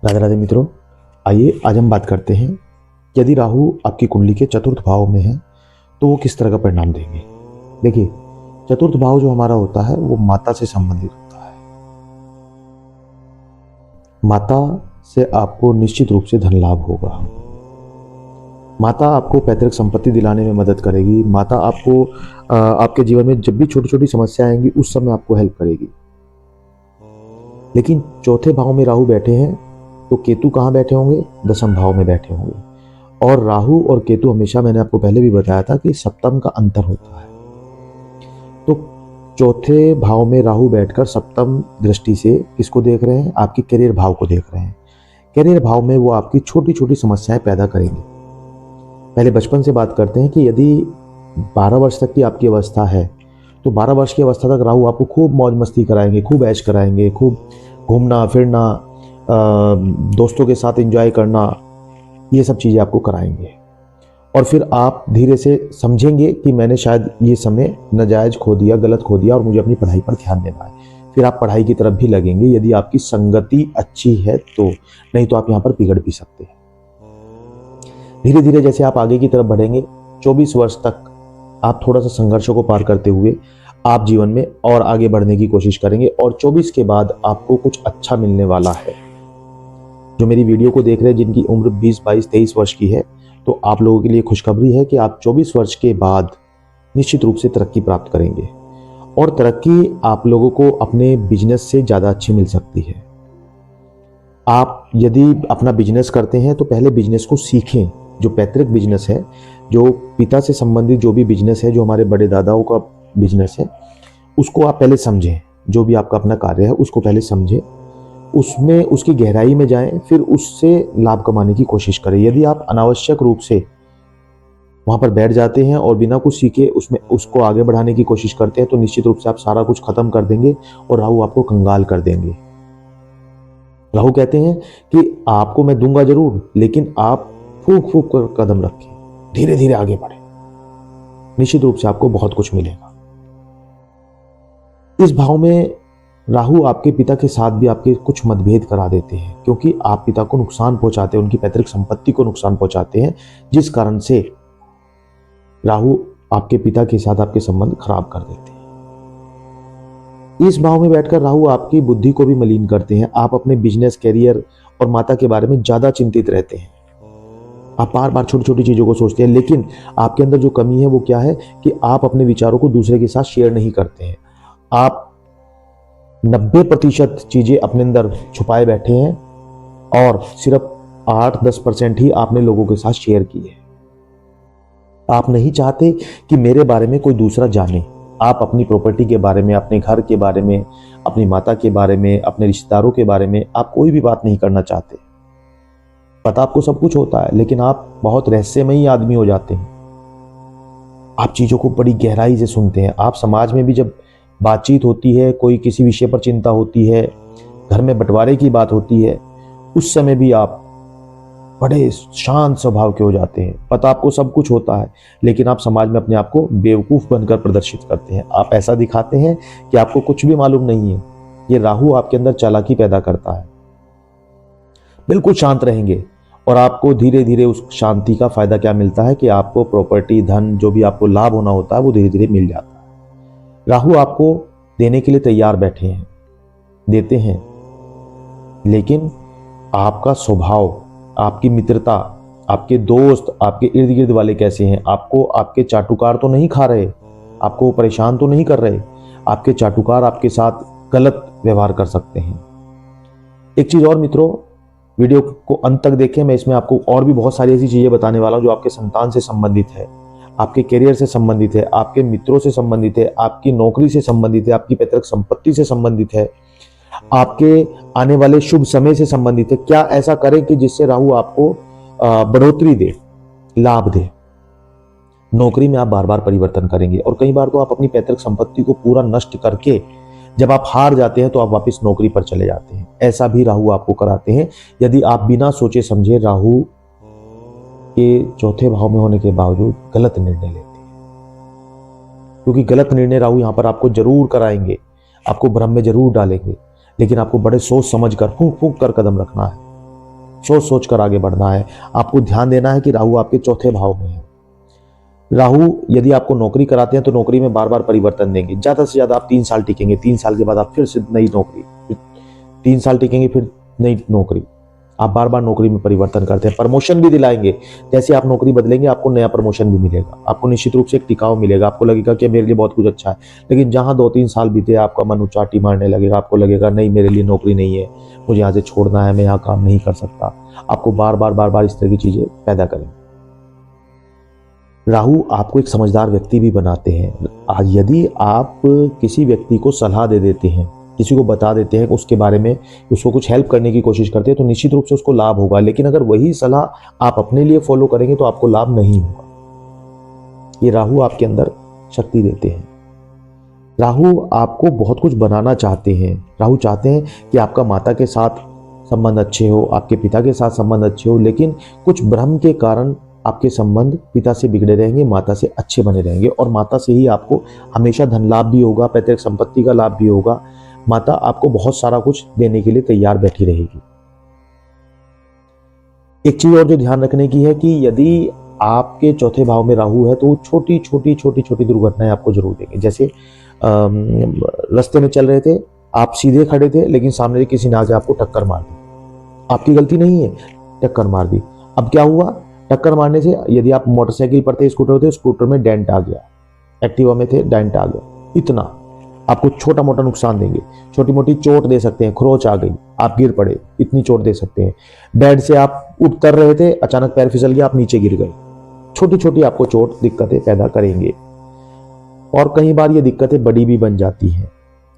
राधे राधे मित्रों, आइए आज हम बात करते हैं यदि राहु आपकी कुंडली के चतुर्थ भाव में है तो वो किस तरह का परिणाम देंगे। देखिए, चतुर्थ भाव जो हमारा होता है वो माता से संबंधित होता है। माता से आपको निश्चित रूप से धन लाभ होगा। माता आपको पैतृक संपत्ति दिलाने में मदद करेगी। माता आपको आपके जीवन में जब भी छोटी छोटी समस्या आएंगी उस समय आपको हेल्प करेगी। लेकिन चौथे भाव में राहु बैठे हैं तो केतु कहाँ बैठे होंगे? दसम भाव में बैठे होंगे। और राहु और केतु हमेशा, मैंने आपको पहले भी बताया था कि सप्तम का अंतर होता है। तो चौथे भाव में राहु बैठकर सप्तम दृष्टि से किसको देख रहे हैं? आपकी करियर भाव को देख रहे हैं। करियर भाव में वो आपकी छोटी छोटी समस्याएं पैदा करेंगे। पहले बचपन से बात करते हैं कि यदि 12 वर्ष तक की आपकी अवस्था है तो 12 वर्ष की अवस्था तक राहु आपको खूब मौज मस्ती कराएंगे, खूब ऐश कराएंगे, खूब घूमना फिरना, दोस्तों के साथ एंजॉय करना, ये सब चीज़ें आपको कराएंगे। और फिर आप धीरे से समझेंगे कि मैंने शायद ये समय नाजायज खो दिया, गलत खो दिया और मुझे अपनी पढ़ाई पर ध्यान देना है। फिर आप पढ़ाई की तरफ भी लगेंगे यदि आपकी संगति अच्छी है तो, नहीं तो आप यहाँ पर बिगड़ भी सकते हैं। धीरे धीरे जैसे आप आगे की तरफ बढ़ेंगे, 24 वर्ष तक आप थोड़ा सा संघर्षों को पार करते हुए आप जीवन में और आगे बढ़ने की कोशिश करेंगे। और 24 के बाद आपको कुछ अच्छा मिलने वाला है। जो मेरी वीडियो को देख रहे हैं जिनकी उम्र 20, 22, 23 वर्ष की है, तो आप लोगों के लिए खुशखबरी है कि आप 24 वर्ष के बाद निश्चित रूप से तरक्की प्राप्त करेंगे। और तरक्की आप लोगों को अपने बिजनेस से ज़्यादा अच्छी मिल सकती है। आप यदि अपना बिजनेस करते हैं तो पहले बिजनेस को सीखें। जो पैतृक बिजनेस है, जो पिता से संबंधित जो भी बिजनेस है, जो हमारे बड़े दादाओं का बिजनेस है, उसको आप पहले समझें। जो भी आपका अपना कार्य है उसको पहले समझें, उसमें उसकी गहराई में जाएं, फिर उससे लाभ कमाने की कोशिश करें। यदि आप अनावश्यक रूप से वहां पर बैठ जाते हैं और बिना कुछ सीखे उसमें उसको आगे बढ़ाने की कोशिश करते हैं तो निश्चित रूप से आप सारा कुछ खत्म कर देंगे और राहु आपको कंगाल कर देंगे। राहु कहते हैं कि आपको मैं दूंगा जरूर, लेकिन आप फूंक फूंक कर कदम रखें, धीरे धीरे आगे बढ़े, निश्चित रूप से आपको बहुत कुछ मिलेगा। इस भाव में राहु आपके पिता के साथ भी आपके कुछ मतभेद करा देते हैं, क्योंकि आप पिता को नुकसान पहुंचाते हैं, उनकी पैतृक संपत्ति को नुकसान पहुंचाते हैं, जिस कारण से राहु आपके पिता के साथ आपके संबंध खराब कर देते हैं। इस भाव में बैठकर राहु आपकी बुद्धि को भी मलिन करते हैं। आप अपने बिजनेस, कैरियर और माता के बारे में ज्यादा चिंतित रहते हैं। आप बार बार छोटी छोटी चीजों को सोचते हैं, लेकिन आपके अंदर जो कमी है वो क्या है कि आप अपने विचारों को दूसरे के साथ शेयर नहीं करते हैं। आप 90% चीजें अपने अंदर छुपाए बैठे हैं और सिर्फ 8-10% ही आपने लोगों के साथ शेयर की है। आप नहीं चाहते कि मेरे बारे में कोई दूसरा जाने। आप अपनी प्रॉपर्टी के बारे में, अपने घर के बारे में, अपनी माता के बारे में, अपने रिश्तेदारों के बारे में आप कोई भी बात नहीं करना चाहते। पता आपको सब कुछ होता है, लेकिन आप बहुत रहस्यमयी आदमी हो जाते हैं। आप चीजों को बड़ी गहराई से सुनते हैं। आप समाज में भी जब बातचीत होती है, कोई किसी विषय पर चिंता होती है, घर में बंटवारे की बात होती है, उस समय भी आप बड़े शांत स्वभाव के हो जाते हैं। पता आपको सब कुछ होता है, लेकिन आप समाज में अपने आप को बेवकूफ बनकर प्रदर्शित करते हैं। आप ऐसा दिखाते हैं कि आपको कुछ भी मालूम नहीं है। ये राहु आपके अंदर चालाकी पैदा करता है। बिल्कुल शांत रहेंगे और आपको धीरे धीरे उस शांति का फायदा क्या मिलता है कि आपको प्रॉपर्टी, धन, जो भी आपको लाभ होना होता है वो धीरे धीरे मिल जाता है। राहु आपको देने के लिए तैयार बैठे हैं, देते हैं, लेकिन आपका स्वभाव, आपकी मित्रता, आपके दोस्त, आपके इर्द गिर्द वाले कैसे हैं, आपको आपके चाटुकार तो नहीं खा रहे, आपको परेशान तो नहीं कर रहे। आपके चाटुकार आपके साथ गलत व्यवहार कर सकते हैं। एक चीज और मित्रों, वीडियो को अंत तक देखें। मैं इसमें आपको और भी बहुत सारी ऐसी चीजें बताने वाला हूं जो आपके संतान से संबंधित है, आपके करियर से संबंधित है, आपके मित्रों से संबंधित है, आपकी नौकरी से संबंधित है, आपकी पैतृक संपत्ति से संबंधित है, आपके आने वाले शुभ समय से संबंधित है। क्या ऐसा करें कि जिससे राहु आपको बढ़ोतरी दे, लाभ दे। नौकरी में आप बार बार परिवर्तन करेंगे और कई बार तो आप अपनी पैतृक संपत्ति को पूरा नष्ट करके जब आप हार जाते हैं तो आप वापस नौकरी पर चले जाते हैं। ऐसा भी राहु आपको कराते हैं यदि आप बिना सोचे समझे राहु के चौथे भाव में होने के बावजूद गलत निर्णय लेते हैं। क्योंकि गलत निर्णय राहु यहां पर आपको जरूर कराएंगे, आपको भ्रम में जरूर डालेंगे, लेकिन आपको बड़े सोच समझ कर, फूंक फूंक कर कदम रखना है। सोच सोच कर आगे बढ़ना है। आपको ध्यान देना है कि राहु आपके चौथे भाव में है। राहु यदि आपको नौकरी कराते हैं तो नौकरी में बार बार परिवर्तन देंगे। ज़्यादा से ज़्यादा आप 3 साल टिकेंगे, 3 साल के बाद आप फिर से नई नौकरी, फिर 3 साल टिकेंगे, फिर नई नौकरी। आप बार बार नौकरी में परिवर्तन करते हैं। प्रमोशन भी दिलाएंगे, जैसे आप नौकरी बदलेंगे आपको नया प्रमोशन भी मिलेगा, आपको निश्चित रूप से एक टिकाव मिलेगा। आपको लगेगा कि मेरे लिए बहुत कुछ अच्छा है, लेकिन जहां 2-3 साल बीते आपका मन उचाटी मारने लगेगा। आपको लगेगा नहीं, मेरे लिए नौकरी नहीं है, मुझे यहाँ से छोड़ना है, मैं यहाँ काम नहीं कर सकता। आपको बार बार इस तरह की चीजें पैदा करेंगे। राहु आपको एक समझदार व्यक्ति भी बनाते हैं। यदि आप किसी व्यक्ति को सलाह दे देते हैं, किसी को बता देते हैं उसके बारे में, उसको कुछ हेल्प करने की कोशिश करते हैं, तो निश्चित रूप से उसको लाभ होगा। लेकिन अगर वही सलाह आप अपने लिए फॉलो करेंगे तो आपको लाभ नहीं होगा। ये राहु आपके अंदर शक्ति देते हैं। राहु आपको बहुत कुछ बनाना चाहते हैं। राहु चाहते हैं कि आपका माता के साथ संबंध अच्छे हो, आपके पिता के साथ संबंध अच्छे हो, लेकिन कुछ भ्रम के कारण आपके संबंध पिता से बिगड़े रहेंगे, माता से अच्छे बने रहेंगे। और माता से ही आपको हमेशा धन लाभ भी होगा, पैतृक संपत्ति का लाभ भी होगा। माता आपको बहुत सारा कुछ देने के लिए तैयार बैठी रहेगी। एक चीज और जो ध्यान रखने की है कि यदि आपके चौथे भाव में राहु है तो छोटी छोटी दुर्घटनाएं आपको जरूर देंगे। जैसे रास्ते में चल रहे थे, आप सीधे खड़े थे, लेकिन सामने किसी ने आके आपको टक्कर मार दी। आपकी गलती नहीं है, टक्कर मार दी। अब क्या हुआ, टक्कर मारने से यदि आप मोटरसाइकिल पर थे, स्कूटर थे, स्कूटर में डेंट आ गया, एक्टिवा में थे, डेंट आ गया। इतना आपको छोटा मोटा नुकसान देंगे, छोटी मोटी चोट दे सकते हैं। खरोच आ गई, आप गिर पड़े, इतनी चोट दे सकते हैं। बेड से आप उतर रहे थे, अचानक पैर फिसल गया, आप नीचे गिर गए। छोटी छोटी आपको चोट दिक्कतें पैदा करेंगे। और कई बार ये दिक्कतें बड़ी भी बन जाती हैं।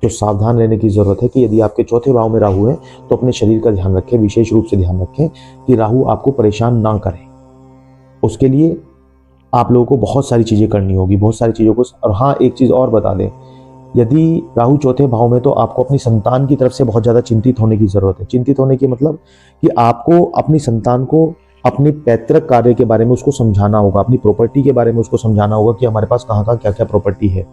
तो सावधान रहने की जरूरत है कि यदि आपके चौथे भाव में राहु है तो अपने शरीर का ध्यान रखें, विशेष रूप से ध्यान रखें कि राहु आपको परेशान ना करे। उसके लिए आप लोगों को बहुत सारी चीजें करनी होगी, बहुत सारी चीजों को। और हाँ, एक चीज और बता दें, यदि राहु चौथे भाव में तो आपको अपनी संतान की तरफ से बहुत ज्यादा चिंतित होने की जरूरत है। चिंतित होने की मतलब कि आपको अपनी संतान को अपनी पैतृक कार्य के बारे में उसको समझाना होगा, अपनी प्रॉपर्टी के बारे में उसको समझाना होगा कि हमारे पास कहाँ क्या क्या प्रॉपर्टी है।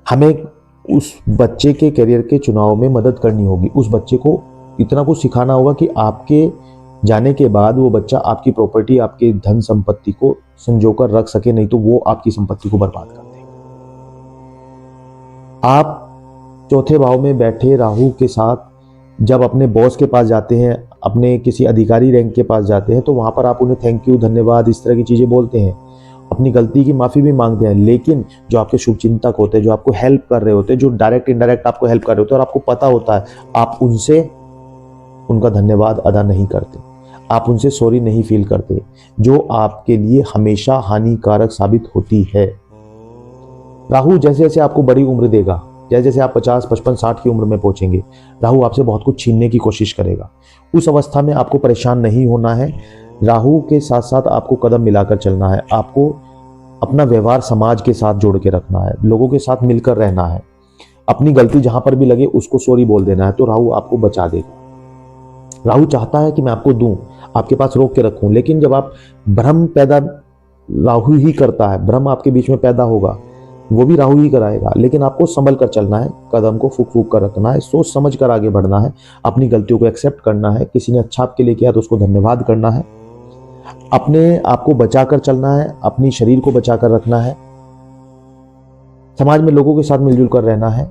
हमें उस बच्चे के करियर के चुनाव में मदद करनी होगी। उस बच्चे को इतना कुछ सिखाना होगा कि आपके जाने के बाद वो बच्चा आपकी प्रॉपर्टी, आपके धन संपत्ति को संजोकर रख सके, नहीं तो वो आपकी संपत्ति को बर्बाद कर देगा। आप चौथे भाव में बैठे राहु के साथ जब अपने बॉस के पास जाते हैं, अपने किसी अधिकारी रैंक के पास जाते हैं, तो वहां पर आप उन्हें थैंक यू, धन्यवाद, इस तरह की चीजें बोलते हैं, अपनी गलती की माफी भी मांगते हैं। लेकिन जो आपके शुभचिंतक होते हैं, जो आपको हेल्प कर रहे होते हैं, जो डायरेक्ट इनडायरेक्ट आपको हेल्प कर रहे होते हैं और आपको पता होता है, आप उनसे उनका धन्यवाद अदा नहीं करते, आप उनसे सॉरी नहीं फील करते, जो आपके लिए हमेशा हानिकारक साबित होती है। राहु जैसे जैसे आपको बड़ी उम्र देगा, जैसे जैसे आप 50, 55, 60 की उम्र में पहुंचेंगे, राहु आपसे बहुत कुछ छीनने की कोशिश करेगा। उस अवस्था में आपको परेशान नहीं होना है। राहु के साथ साथ आपको कदम मिलाकर चलना है। आपको अपना व्यवहार समाज के साथ जोड़ के रखना है, लोगों के साथ मिलकर रहना है। अपनी गलती जहां पर भी लगे उसको सॉरी बोल देना है, तो राहु आपको बचा देगा। राहु चाहता है कि मैं आपको दूं, आपके पास रोक के रखूं, लेकिन जब आप भ्रम पैदा, राहु ही करता है, भ्रम आपके बीच में पैदा होगा, वो भी राहु ही कराएगा। लेकिन आपको संभल कर चलना है, कदम को फूक फूक कर रखना है, सोच समझ कर आगे बढ़ना है, अपनी गलतियों को एक्सेप्ट करना है। किसी ने अच्छा आपके लिए किया तो उसको धन्यवाद करना है, अपने आप को बचा कर चलना है, अपनी शरीर को बचा कर रखना है, समाज में लोगों के साथ मिलजुल कर रहना है,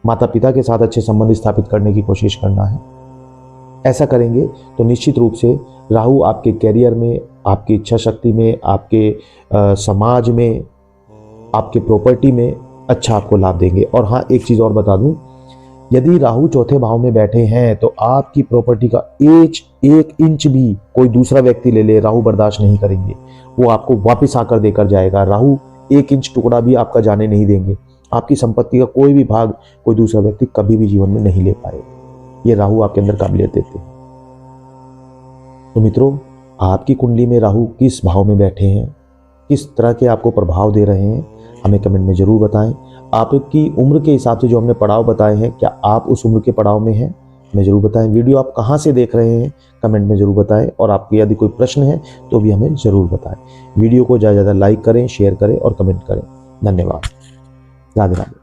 माता पिता के साथ अच्छे संबंध स्थापित करने की कोशिश करना है। ऐसा करेंगे तो निश्चित रूप से राहु आपके कैरियर में, आपकी इच्छा शक्ति में, आपके समाज में, आपके प्रॉपर्टी में अच्छा आपको लाभ देंगे। और हाँ, एक चीज और बता दूं, यदि राहु चौथे भाव में बैठे हैं तो आपकी प्रॉपर्टी का एक इंच भी कोई दूसरा व्यक्ति ले ले, राहु बर्दाश्त नहीं करेंगे, वो आपको वापस आकर देकर जाएगा। राहु 1 इंच टुकड़ा भी आपका जाने नहीं देंगे। आपकी संपत्ति का कोई भी भाग कोई दूसरा व्यक्ति कभी भी जीवन में नहीं ले पाएगा। ये राहु आपके अंदर काबिलियत देते हैं। तो मित्रों, आपकी कुंडली में राहु किस भाव में बैठे हैं, किस तरह के आपको प्रभाव दे रहे हैं, हमें कमेंट में जरूर बताएं। आपकी उम्र के हिसाब से जो हमने पड़ाव बताए हैं, क्या आप उस उम्र के पड़ाव में हैं, हमें जरूर बताएं। वीडियो आप कहां से देख रहे हैं कमेंट में जरूर बताएं, और आपके यदि कोई प्रश्न है तो भी हमें जरूर बताएं। वीडियो को ज़्यादा से ज़्यादा लाइक करें, शेयर करें और कमेंट करें। धन्यवाद। राधे राधे।